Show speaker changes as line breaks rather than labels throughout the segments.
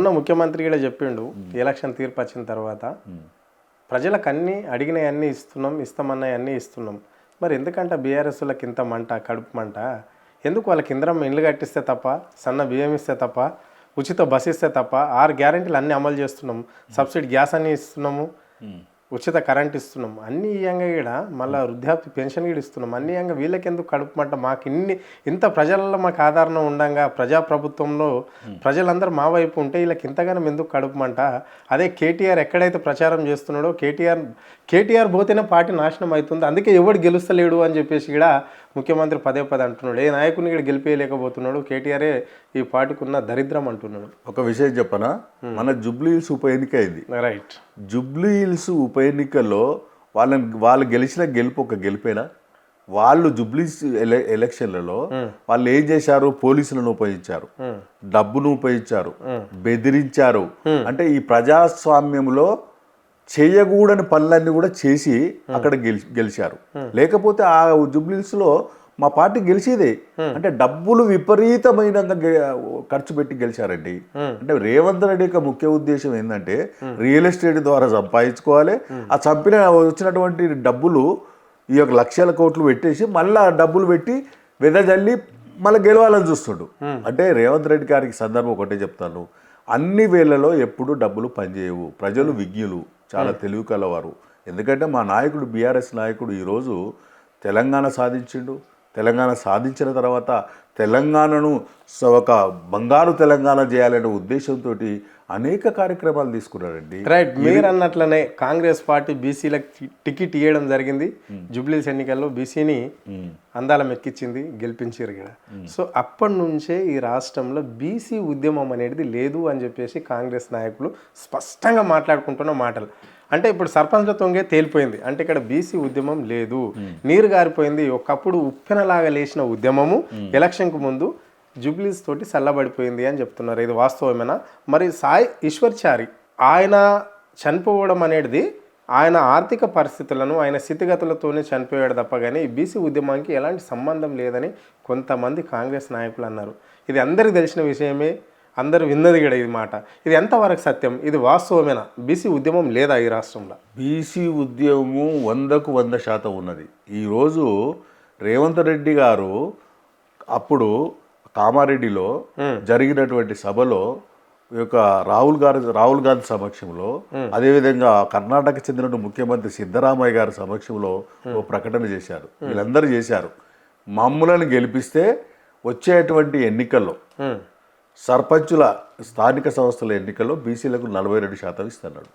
మొన్న ముఖ్యమంత్రి కూడా చెప్పిండు ఎలక్షన్ తీర్పు వచ్చిన తర్వాత ప్రజలకు అన్నీ అడిగినవన్నీ ఇస్తామన్నవన్నీ ఇస్తున్నాం. మరి ఎందుకంటే బీఆర్ఎస్లకు ఇంత మంట, కడుపు మంట ఎందుకు? వాళ్ళకి ఇంద్రం ఇండ్లు కట్టిస్తే తప్ప, సన్న బియ్యం ఇస్తే తప్ప, ఉచిత బస్ ఇస్తే తప్ప 6 గ్యారెంటీలు అన్నీ అమలు చేస్తున్నాం. సబ్సిడీ గ్యాస్ అన్నీ ఇస్తున్నాము, ఉచిత కరెంట్ ఇస్తున్నాం, అన్ని ఇయంగా కూడా మళ్ళీ వృద్ధాప్య పెన్షన్ కూడా ఇస్తున్నాం. అన్ని ఇయంగా వీళ్ళకి ఎందుకు కడుపుమంట? మాకు ఇంత ప్రజలలో మాకు ఆదరణ ఉండంగా ప్రజాప్రభుత్వంలో ప్రజలందరూ మా వైపు ఉంటే వీళ్ళకి ఇంతగానం ఎందుకు కడుపుమంట? అదే కేటీఆర్ ఎక్కడైతే ప్రచారం చేస్తున్నాడో కేటీఆర్ పోతేనే పార్టీ నాశనం అవుతుంది, అందుకే ఎవడు గెలుస్తలేడు అని చెప్పేసి కూడా ముఖ్యమంత్రి పదే అంటున్నాడు. ఏ నాయకుని కూడా గెలిపేయలేకపోతున్నాడు, కేటీఆరే ఈ పార్టీకి ఉన్న దరిద్రం అంటున్నాడు.
ఒక విషయం చెప్పనా, మన జూబ్లీ హిల్స్ ఉప ఎన్నిక అయింది.
రైట్.
జూబ్లీ హిల్స్ ఉప ఎన్నికల్లో వాళ్ళు గెలిచిన గెలుపు ఒక గెలిపేనా? వాళ్ళు జూబ్లీ ఎలక్షన్లలో వాళ్ళు ఏం చేశారు? పోలీసులను ఉపయోగించారు, డబ్బును ఉపయోగించారు, బెదిరించారు. అంటే ఈ ప్రజాస్వామ్యంలో చేయకూడని పనులన్నీ కూడా చేసి అక్కడ గెలిచారు. లేకపోతే ఆ జూబ్లీస్లో మా పార్టీ గెలిచేదే. అంటే డబ్బులు విపరీతమైన ఖర్చు పెట్టి గెలిచారండి. అంటే రేవంత్ రెడ్డి యొక్క ముఖ్య ఉద్దేశం ఏంటంటే రియల్ ఎస్టేట్ ద్వారా సంపాదించుకోవాలి. ఆ వచ్చినటువంటి డబ్బులు ఈ యొక్క లక్షల కోట్లు పెట్టేసి మళ్ళీ డబ్బులు పెట్టి వెదజల్లి మళ్ళీ గెలవాలని చూస్తుండు. అంటే రేవంత్ రెడ్డి గారికి సందర్భం ఒకటే చెప్తాను, అన్ని వేళలో ఎప్పుడు డబ్బులు పనిచేయవు. ప్రజలు విజ్ఞులు, చాలా తెలివి కలవారు. ఎందుకంటే మా నాయకుడు బీఆర్ఎస్ నాయకుడు ఈరోజు తెలంగాణ సాధించిండు. తెలంగాణ సాధించిన తర్వాత తెలంగాణను ఒక బంగారు తెలంగాణ చేయాలనే ఉద్దేశంతో అనేక కార్యక్రమాలు తీసుకున్నారండి.
రైట్. మీరు అన్నట్లనే కాంగ్రెస్ పార్టీ బీసీలకు టికెట్ ఇవ్వడం జరిగింది. జూబ్లీస్ ఎన్నికల్లో బీసీని అందాలం ఎక్కించింది, గెలిపించారు కూడా. సో అప్పటి నుంచే ఈ రాష్ట్రంలో బీసీ ఉద్యమం అనేది లేదు అని చెప్పేసి కాంగ్రెస్ నాయకులు స్పష్టంగా మాట్లాడుకుంటున్న మాటలు. అంటే ఇప్పుడు సర్పంచ్ల తొంగే తేలిపోయింది, అంటే ఇక్కడ బీసీ ఉద్యమం లేదు, నీరు గారిపోయింది. ఒకప్పుడు ఉప్పెనలాగా లేచిన ఉద్యమము ఎలక్షన్కు ముందు జూబ్లీస్ తోటి చల్లబడిపోయింది అని చెప్తున్నారు. ఇది వాస్తవమేనా? మరి సాయి ఈశ్వర్చారి ఆయన చనిపోవడం అనేది ఆయన ఆర్థిక పరిస్థితులను, ఆయన స్థితిగతులతోనే చనిపోయాడు తప్ప కానీ ఈ బీసీ ఉద్యమానికి ఎలాంటి సంబంధం లేదని కొంతమంది కాంగ్రెస్ నాయకులు అన్నారు. ఇది అందరికీ తెలిసిన విషయమే, అందరూ విన్నది కూడా ఇది మాట. ఇది ఎంతవరకు సత్యం? ఇది వాస్తవమేనా? బీసీ ఉద్యమం లేదా ఈ రాష్ట్రంలో?
బీసీ ఉద్యమం 100% ఉన్నది. ఈరోజు రేవంత్ రెడ్డి గారు అప్పుడు కామారెడ్డిలో జరిగినటువంటి సభలో ఈ యొక్క రాహుల్ గాంధీ సమక్షంలో, అదేవిధంగా కర్ణాటక చెందిన ముఖ్యమంత్రి సిద్ధరామయ్య గారి సమక్షంలో ఓ ప్రకటన చేశారు. వీళ్ళందరూ చేశారు, మమ్ములను గెలిపిస్తే వచ్చేటువంటి ఎన్నికల్లో సర్పంచుల స్థానిక సంస్థల ఎన్నికల్లో బీసీలకు 42% ఇస్తున్నాడు.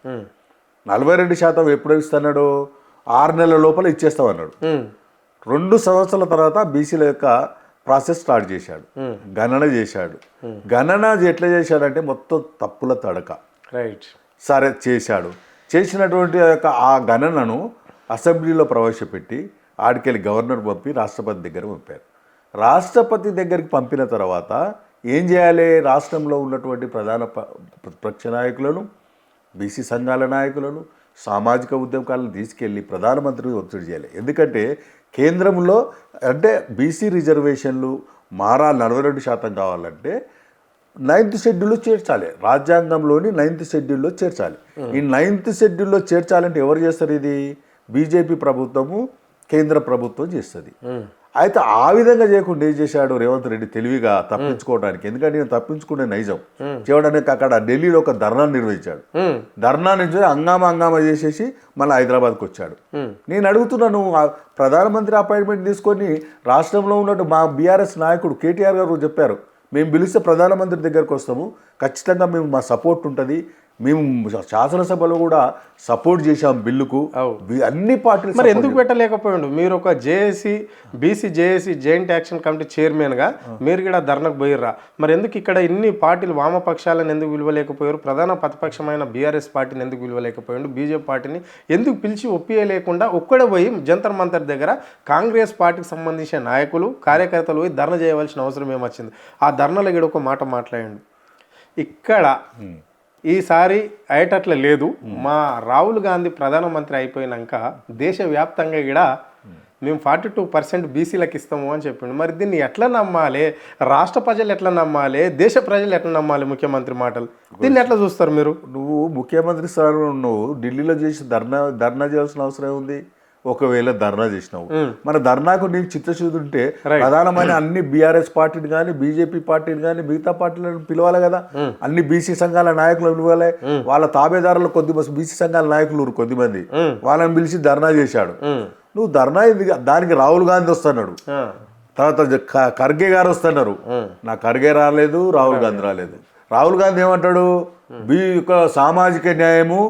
42% ఎప్పుడు ఇస్తున్నాడు? 6 నెలల లోపల ఇచ్చేస్తామన్నాడు. 2 సంవత్సరాల తర్వాత బీసీల యొక్క ప్రాసెస్ స్టార్ట్ చేశాడు, గణన చేశాడు. గణన ఎట్లా చేశాడంటే మొత్తం తప్పుల తడక.
రైట్.
సరే చేశాడు. చేసినటువంటి యొక్క ఆ గణనను అసెంబ్లీలో ప్రవేశపెట్టి ఆడికెళ్ళి గవర్నర్ పంపి రాష్ట్రపతి దగ్గర పంపారు. రాష్ట్రపతి దగ్గరికి పంపిన తర్వాత ఏం చేయాలి? రాష్ట్రంలో ఉన్నటువంటి ప్రధాన ప్రతిపక్ష నాయకులను, బీసీ సంఘాల నాయకులను, సామాజిక ఉద్యమకాలను తీసుకెళ్ళి ప్రధానమంత్రికి ఒత్తిడి చేయాలి. ఎందుకంటే కేంద్రంలో అంటే బీసీ రిజర్వేషన్లు 42% కావాలంటే 9th షెడ్యూల్లో చేర్చాలి, రాజ్యాంగంలోని 9th షెడ్యూల్లో చేర్చాలి. ఈ 9th షెడ్యూల్లో చేర్చాలంటే ఎవరు చేస్తారు? ఇది బీజేపీ ప్రభుత్వము, కేంద్ర ప్రభుత్వం చేస్తుంది. అయితే ఆ విధంగా చేయకుండా ఏం చేశాడు రేవంత్ రెడ్డి తెలివిగా తప్పించుకోవడానికి? ఎందుకంటే నేను తప్పించుకునే నైజం చేయడానికి అక్కడ ఢిల్లీలో ఒక ధర్నా నిర్వహించాడు. ధర్నా నుంచి హంగామా చేసేసి మళ్ళీ హైదరాబాద్కి వచ్చాడు. నేను అడుగుతున్నాను, ప్రధానమంత్రి అపాయింట్మెంట్ తీసుకొని రాష్ట్రంలో ఉన్నట్టు మా బీఆర్ఎస్ నాయకుడు కేటీఆర్ గారు చెప్పారు, మేము పిలిస్తే ప్రధానమంత్రి దగ్గరకు వస్తాము, ఖచ్చితంగా మేము మా సపోర్ట్ ఉంటుంది, మేము శాసనసభలో కూడా సపోర్ట్ చేశాం బిల్లుకు, అన్ని పార్టీలు.
మరి ఎందుకు పెట్టలేకపోయాడు? మీరు ఒక BC JAC joint action committee చైర్మన్గా మీరు కూడా ధర్నకు పోయిర్రా? మరి ఎందుకు ఇక్కడ ఇన్ని పార్టీలు వామపక్షాలను ఎందుకు విలువలేకపోయారు? ప్రధాన ప్రతిపక్షమైన బీఆర్ఎస్ పార్టీని ఎందుకు విలువలేకపోయాడు? బీజేపీ పార్టీని ఎందుకు పిలిచి ఒప్పియలేకుండా ఒక్కడే పోయి జంతర్ మంతర్ దగ్గర కాంగ్రెస్ పార్టీకి సంబంధించిన నాయకులు, కార్యకర్తలు పోయి ధర్నా చేయవలసిన అవసరం ఏమొచ్చింది? ఆ ధర్నాలో కూడా ఒక మాట మాట్లాడండి. ఇక్కడ ఈసారి అయ్యేటట్ల లేదు. మా రాహుల్ గాంధీ ప్రధానమంత్రి అయిపోయినాక దేశవ్యాప్తంగా కూడా మేము 42% బీసీలకు ఇస్తాము అని చెప్పిండు. మరి దీన్ని ఎట్లా నమ్మాలి? రాష్ట్ర ప్రజలు ఎట్లా నమ్మాలి? దేశ ప్రజలు ఎట్లా నమ్మాలి ముఖ్యమంత్రి మాటలు? దీన్ని ఎట్లా చూస్తారు మీరు?
నువ్వు ముఖ్యమంత్రి సార్ నువ్వు ఢిల్లీలో చేసి ధర్నా చేయాల్సిన అవసరం ఏముంది? ఒకవేళ ధర్నా చేసినావు, మన ధర్నాకు నీకు చిత్తశుద్ధి ఉంటే ప్రధానమైన అన్ని బీఆర్ఎస్ పార్టీని కానీ బీజేపీ పార్టీని కానీ మిగతా పార్టీలను పిలవాలి కదా. అన్ని బీసీ సంఘాల నాయకులను పిలవాలి. వాళ్ళ తాబేదారులు కొద్దిమంది బీసీ సంఘాల నాయకులు కొద్దిమంది వాళ్ళని పిలిచి ధర్నా చేశాడు. నువ్వు ధర్నా దానికి రాహుల్ గాంధీ వస్తున్నాడు, తర్వాత ఖర్గే గారు వస్తున్నారు. నా ఖర్గే రాలేదు, రాహుల్ గాంధీ రాలేదు. రాహుల్ గాంధీ ఏమంటాడు? సామాజిక న్యాయము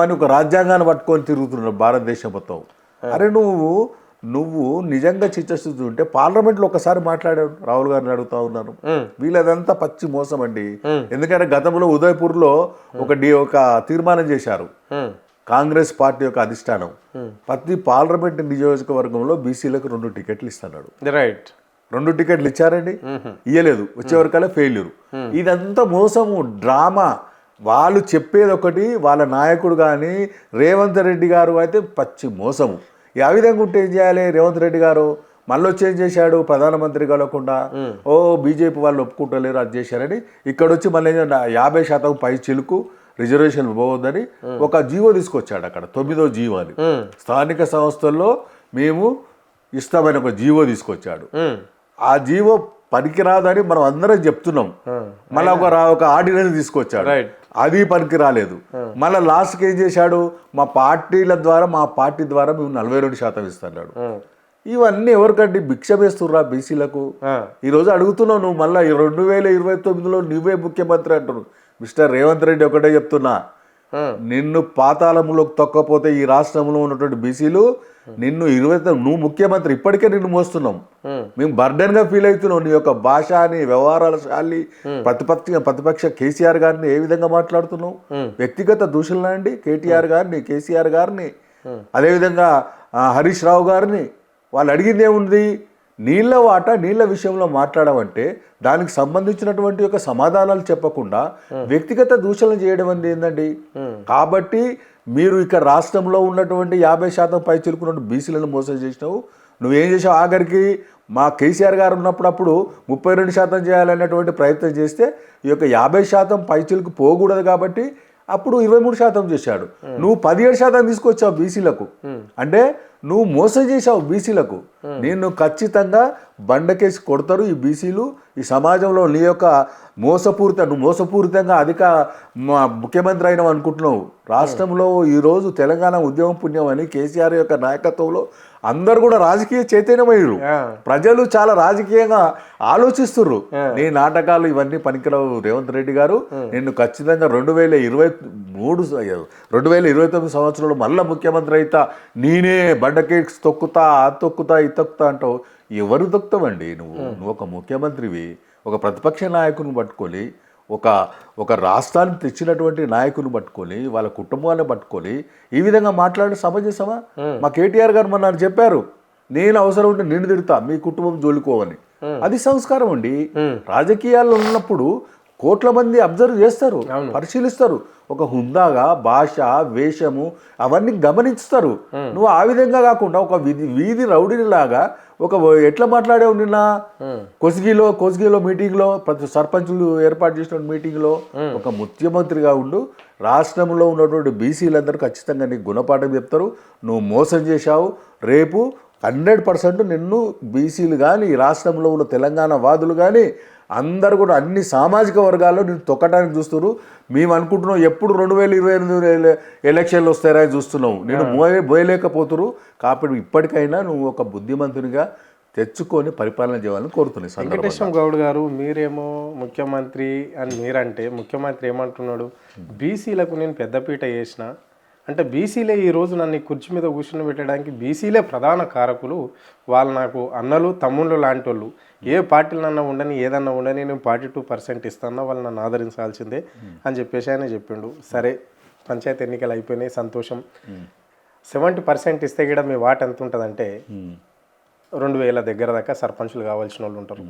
అని ఒక రాజ్యాంగాన్ని పట్టుకొని తిరుగుతున్నాడు భారతదేశం మొత్తం. అరే నువ్వు నిజంగా చిత్తశుద్ధి ఉంటే పార్లమెంట్లో ఒకసారి మాట్లాడాడు. రాహుల్ గారిని అడుగుతా ఉన్నాను. వీళ్ళదంతా పచ్చి మోసం అండి. ఎందుకంటే గతంలో ఉదయపూర్లో ఒక తీర్మానం చేశారు కాంగ్రెస్ పార్టీ యొక్క అధిష్టానం. ప్రతి పార్లమెంట్ నియోజకవర్గంలో బీసీలకు 2 టికెట్లు ఇస్తున్నాడు.
రైట్,
2 టికెట్లు ఇచ్చారండి, ఇయ్యలేదు. వచ్చేవరకల్లా ఫెయిల్యూర్. ఇదంతా మోసము, డ్రామా. వాళ్ళు చెప్పేది ఒకటి, వాళ్ళ నాయకుడు కానీ రేవంత్ రెడ్డి గారు అయితే పచ్చి మోసము. ఆ విధంగా ఉంటే ఏం చేయాలి? రేవంత్ రెడ్డి గారు మళ్ళీ వచ్చి ఏం చేశాడు? ప్రధానమంత్రి కలవకుండా బీజేపీ వాళ్ళు ఒప్పుకుంటలేరు, అది చేశారని ఇక్కడ వచ్చి మళ్ళీ 50% పై చిలుకు రిజర్వేషన్ ఇవ్వవద్దని ఒక జీవో తీసుకొచ్చాడు. అక్కడ 9వ జీవో అని స్థానిక సంస్థల్లో మేము ఇస్తామని ఒక జీవో తీసుకొచ్చాడు. ఆ జీవో పనికిరాదని మనం అందరం చెప్తున్నాం. మళ్ళీ ఒక ఆర్డినెన్స్ తీసుకొచ్చాడు, అది పనికి రాలేదు. మళ్ళీ లాస్ట్కి ఏం చేశాడు? మా పార్టీ ద్వారా మేము 42% ఇస్తున్నాడు. ఇవన్నీ ఎవరికండి? భిక్ష వేస్తుర్రా బీసీలకు? ఈరోజు అడుగుతున్నావు నువ్వు మళ్ళీ 2029లో నువ్వే ముఖ్యమంత్రి అంటున్నావు. మిస్టర్ రేవంత్ రెడ్డి ఒకటే చెప్తున్నా, నిన్ను పాతాళంలోకి తొక్కపోతే ఈ రాష్ట్రంలో ఉన్నటువంటి బీసీలు నువ్వు ముఖ్యమంత్రి ఇప్పటికే నిన్ను మోస్తున్నాం. మేము బర్డెన్గా ఫీల్ అవుతున్నాం. నీ యొక్క భాష, నీ వ్యవహారాల శాలి, ప్రతిపక్ష కేసీఆర్ గారిని ఏ విధంగా మాట్లాడుతున్నావు? వ్యక్తిగత దూషణలు అండి కేటీఆర్ గారిని, కేసీఆర్ గారిని, అదేవిధంగా హరీష్ రావు గారిని. వాళ్ళు అడిగింది ఏముంది? నీళ్ళ విషయంలో మాట్లాడమంటే దానికి సంబంధించినటువంటి యొక్క సమాధానాలు చెప్పకుండా వ్యక్తిగత దూషణలు చేయడం అనేది ఏందండి? కాబట్టి మీరు ఇక్కడ రాష్ట్రంలో ఉన్నటువంటి 50% పై చిలుకున్న బీసీలను మోసం చేసినావు. నువ్వేం చేసావు? ఆఖరికి మా కేసీఆర్ గారు ఉన్నప్పుడు 32% చేయాలనేటువంటి ప్రయత్నం చేస్తే ఈ యొక్క 50% పై చిలుకు పోకూడదు కాబట్టి అప్పుడు 23% చేశాడు. నువ్వు 17% తీసుకొచ్చావు బీసీలకు. అంటే నువ్వు మోసం చేశావు బీసీలకు. నేను ఖచ్చితంగా బండకేసి కొడతారు ఈ బీసీలు. ఈ సమాజంలో నీ యొక్క నువ్వు మోసపూరితంగా ముఖ్యమంత్రి అయినావు అనుకుంటున్నావు. రాష్ట్రంలో ఈరోజు తెలంగాణ ఉద్యమం పుణ్యం అని కేసీఆర్ యొక్క నాయకత్వంలో అందరు కూడా రాజకీయ చైతన్యమయ్యారు. ప్రజలు చాలా రాజకీయంగా ఆలోచిస్తుర్రు. నీ నాటకాలు ఇవన్నీ పనికిరావు రేవంత్ రెడ్డి గారు. నిన్ను ఖచ్చితంగా 2029 సంవత్సరంలో మళ్ళీ ముఖ్యమంత్రి అయితా, నేనే బండకేక్స్ తొక్కుతా, అది తొక్కుతా, ఇది తొక్కుతా అంటావు. ఎవరు తొక్కుతావండి? నువ్వు ఒక ముఖ్యమంత్రివి, ఒక ప్రతిపక్ష నాయకుని పట్టుకొని, ఒక రాష్ట్రాన్ని తెచ్చినటువంటి నాయకుని పట్టుకొని, వాళ్ళ కుటుంబాన్ని పట్టుకొని ఈ విధంగా మాట్లాడే సమంజసమా? మా కేటీఆర్ గారు మొన్న చెప్పారు, నేను అవసరం ఉంటే నిన్ను తిడతా, మీ కుటుంబం జోలుకోవని. అది సంస్కారం అండి. రాజకీయాల్లో ఉన్నప్పుడు కోట్ల మంది అబ్జర్వ్ చేస్తారు, పరిశీలిస్తారు. ఒక హుందాగా భాష, వేషము అవన్నీ గమనిస్తారు. నువ్వు ఆ విధంగా కాకుండా ఒక వీధి రౌడీని లాగా ఎట్లా మాట్లాడావు నిన్న కొస్గిలో మీటింగ్లో, ప్రతి సర్పంచులు ఏర్పాటు చేసిన మీటింగ్లో. ఒక ముఖ్యమంత్రిగా ఉండు, రాష్ట్రంలో ఉన్నటువంటి బీసీలందరూ ఖచ్చితంగా నీకు గుణపాఠం చెప్తారు. నువ్వు మోసం చేశావు. రేపు 100% నిన్ను బీసీలు కానీ, ఈ రాష్ట్రంలో ఉన్న తెలంగాణ వాదులు కానీ అందరు కూడా అన్ని సామాజిక వర్గాల్లో నేను తొక్కడానికి చూస్తున్నారు. మేము అనుకుంటున్నాం ఎప్పుడు 2028 ఎలక్షన్లు వస్తారా చూస్తున్నావు. నేను పోయలేకపోతున్నారు. కాబట్టి ఇప్పటికైనా నువ్వు ఒక బుద్ధిమంతునిగా తెచ్చుకొని పరిపాలన చేయాలని కోరుతున్నాను.
వెంకటేశ్వర గౌడ్ గారు, మీరేమో ముఖ్యమంత్రి అని మీరంటే, ముఖ్యమంత్రి ఏమంటున్నాడు? బీసీలకు నేను పెద్దపీట వేసిన అంటే బీసీలే ఈరోజు నన్ను కుర్చీ మీద కూర్చుని పెట్టడానికి బీసీలే ప్రధాన కారకులు. వాళ్ళు నాకు అన్నలు, తమ్ముళ్ళు లాంటి వాళ్ళు. ఏ పార్టీలన్నా ఉండని, ఏదన్నా ఉండని, నేను 42% ఇస్తాను, వాళ్ళు నన్ను ఆదరించాల్సిందే అని చెప్పేసి ఆయన చెప్పిండు. సరే, పంచాయతీ ఎన్నికలు అయిపోయినాయి, సంతోషం. 70% ఇస్తే కూడా మీ వాట ఎంత ఉంటుందంటే 2000 దగ్గర దాకా సర్పంచులు కావాల్సిన వాళ్ళు ఉంటారు.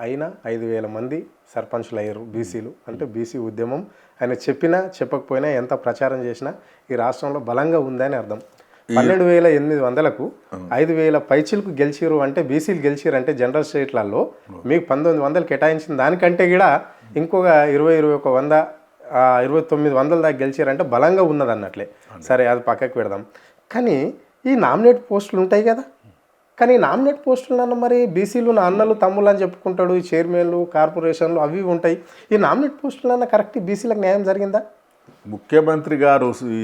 అయినా 5000 మంది సర్పంచులు అయ్యారు బీసీలు. అంటే బీసీ ఉద్యమం ఆయన చెప్పినా చెప్పకపోయినా, ఎంత ప్రచారం చేసినా ఈ రాష్ట్రంలో బలంగా ఉందని అర్థం. 12,800కు 5,000 పైచిలకు గెలిచిరు అంటే బీసీలు గెలిచిరు అంటే జనరల్ స్టేట్లలో మీకు 1,900 కేటాయించిన దానికంటే కూడా ఇంకొక 20-21,100 2,900 దాకా గెలిచారంటే బలంగా ఉన్నది అన్నట్లే. సరే అది పక్కకు పెడదాం. కానీ ఈ నామినేట్ పోస్టులు ఉంటాయి కదా, కానీ నామినేట్ పోస్టులన్నా మరి బీసీలు నా అన్నలు తమ్ముళ్ళు అని చెప్పుకుంటాడు, ఈ చైర్మన్లు కార్పొరేషన్లు అవి ఉంటాయి. ఈ నామినేట్ పోస్టులన్నా కరెక్ట్ బీసీలకు న్యాయం జరిగిందా?
ముఖ్యమంత్రి గారు ఈ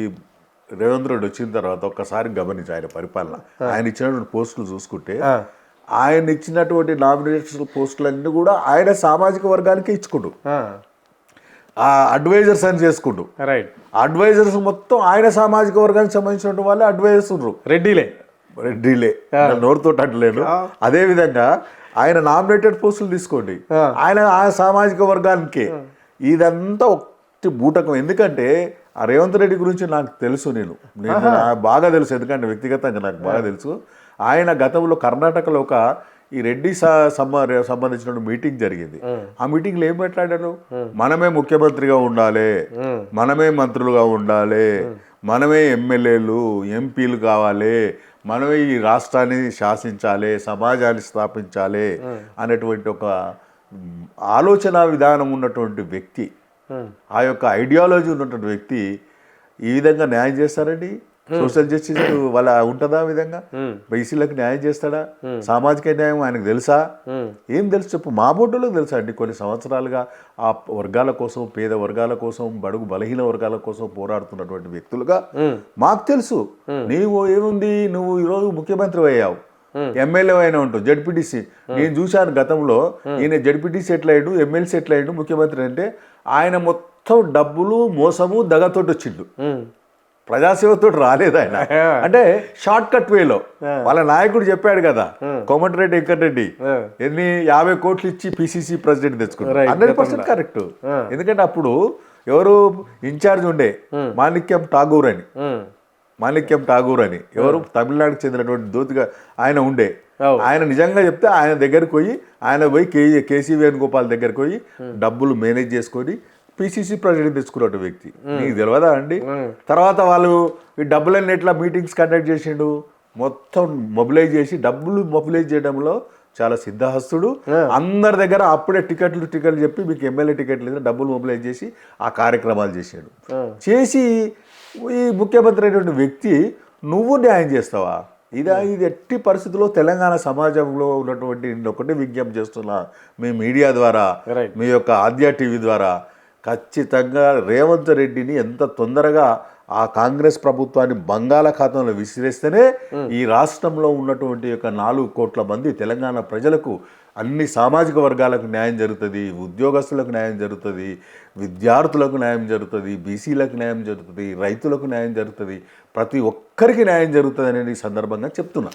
రేవంత్ రెడ్డి వచ్చిన తర్వాత ఒక్కసారి గమనించి ఆయన పరిపాలన, ఆయన ఇచ్చినటువంటి పోస్టులు చూసుకుంటే ఆయన ఇచ్చినటువంటి నామినేషన్ పోస్టులన్నీ కూడా ఆయన సామాజిక వర్గానికి ఇచ్చుకుంటూ ఆ అడ్వైజర్స్ అని చేసుకుంటూ,
రైట్,
అడ్వైజర్స్ మొత్తం ఆయన సామాజిక వర్గానికి సంబంధించిన వాళ్ళే అడ్వైజర్స్ ఉన్నారు. రెడ్డిలే నోరుతో అంటలేను. అదే విధంగా ఆయన నామినేటెడ్ పోస్టులు తీసుకోండి, ఆయన ఆ సామాజిక వర్గానికి. ఇదంతా ఒకటి బూటకం. ఎందుకంటే ఆ రేవంత్ రెడ్డి గురించి నాకు తెలుసు, నేను బాగా తెలుసు, ఎందుకంటే వ్యక్తిగతంగా నాకు బాగా తెలుసు. ఆయన గతంలో కర్ణాటకలో ఒక ఈ రెడ్డి సంబంధించిన మీటింగ్ జరిగింది. ఆ మీటింగ్లో ఏం మాట్లాడారు? మనమే ముఖ్యమంత్రిగా ఉండాలి, మనమే మంత్రులుగా ఉండాలి, మనమే ఎమ్మెల్యేలు ఎంపీలు కావాలి, మనమే ఈ రాష్ట్రాన్ని శాసించాలి, సమాజాన్ని స్థాపించాలి అనేటువంటి ఒక ఆలోచన విధానం ఉన్నటువంటి వ్యక్తి, ఆ యొక్క ఐడియాలజీ ఉన్నటువంటి వ్యక్తి ఈ విధంగా న్యాయం చేస్తారండి? సోషల్ జస్టిస్ వాళ్ళ ఉంటుందా? ఆ విధంగా బీసీలకు న్యాయం చేస్తాడా? సామాజిక న్యాయం ఆయనకు తెలుసా? ఏం తెలుసు చెప్పు? మా బోర్డులో తెలుసా అండి? కొన్ని సంవత్సరాలుగా ఆ వర్గాల కోసం, పేద వర్గాల కోసం, బడుగు బలహీన వర్గాల కోసం పోరాడుతున్నటువంటి వ్యక్తులుగా మాకు తెలుసు. నీవు ఏముంది, నువ్వు ఈరోజు ముఖ్యమంత్రి అయ్యావు, ఎమ్మెల్యే అయినా ఉంటావు, జడ్పీటీసీ. నేను చూశాను గతంలో, ఈయన జడ్పీటీసీ ఎట్లయ్యాడు, ఎమ్మెల్సీ ఎట్లయ్యాడు, ముఖ్యమంత్రి అంటే ఆయన మొత్తం డబ్బులు మోసము దగతోటి వచ్చిండు, ప్రజాసేవతో రాలేదు ఆయన. అంటే షార్ట్ కట్ వేలో వాళ్ళ నాయకుడు చెప్పాడు కదా, కోమటిరెడ్డి వెంకటరెడ్డి ఎన్ని 50 కోట్లు ఇచ్చి పిసిసి ప్రెసిడెంట్ తెచ్చుకున్నారు. 100% కరెక్ట్. ఎందుకంటే అప్పుడు ఎవరు ఇన్ఛార్జ్ ఉండే, మాణిక్యం ఠాగూర్ అని ఎవరు తమిళనాడుకు చెందినటువంటి దోతిగా ఆయన ఉండే. ఆయన నిజంగా చెప్తే ఆయన దగ్గరికి పోయి, కేసీ వేణుగోపాల్ దగ్గరికి పోయి డబ్బులు మేనేజ్ చేసుకొని పిసిసి ప్రెసిడెంట్ తెచ్చుకున్న వ్యక్తి. నీకు తెలియదా అండి? తర్వాత వాళ్ళు ఈ డబ్బులన్నీ ఎట్లా మీటింగ్స్ కండక్ట్ చేసిండు, మొత్తం మొబిలైజ్ చేసి, డబ్బులు మొబిలైజ్ చేయడంలో చాలా సిద్ధహస్తుడు. అందరి దగ్గర అప్పుడే టికెట్లు చెప్పి మీకు ఎమ్మెల్యే టికెట్లు లేదా డబ్బులు మొబిలైజ్ చేసి ఆ కార్యక్రమాలు చేశాడు. చేసి ఈ ముఖ్యమంత్రి అయినటువంటి వ్యక్తి నువ్వు న్యాయం చేస్తావా? ఇది ఎట్టి పరిస్థితుల్లో తెలంగాణ సమాజంలో ఉన్నటువంటి ఒకటి విజ్ఞప్తి చేస్తున్నా మీ మీడియా ద్వారా, మీ యొక్క ఆద్య టీవీ ద్వారా, ఖచ్చితంగా రేవంత్ రెడ్డిని ఎంత తొందరగా ఆ కాంగ్రెస్ ప్రభుత్వాన్ని బంగాళాఖాతంలో విసిరేస్తేనే ఈ రాష్ట్రంలో ఉన్నటువంటి యొక్క 4 కోట్ల మంది తెలంగాణ ప్రజలకు, అన్ని సామాజిక వర్గాలకు న్యాయం జరుగుతుంది, ఉద్యోగస్తులకు న్యాయం జరుగుతుంది, విద్యార్థులకు న్యాయం జరుగుతుంది, బీసీలకు న్యాయం జరుగుతుంది, రైతులకు న్యాయం జరుగుతుంది, ప్రతి ఒక్కరికి న్యాయం జరుగుతుంది అనేది ఈ సందర్భంగా చెప్తున్నా.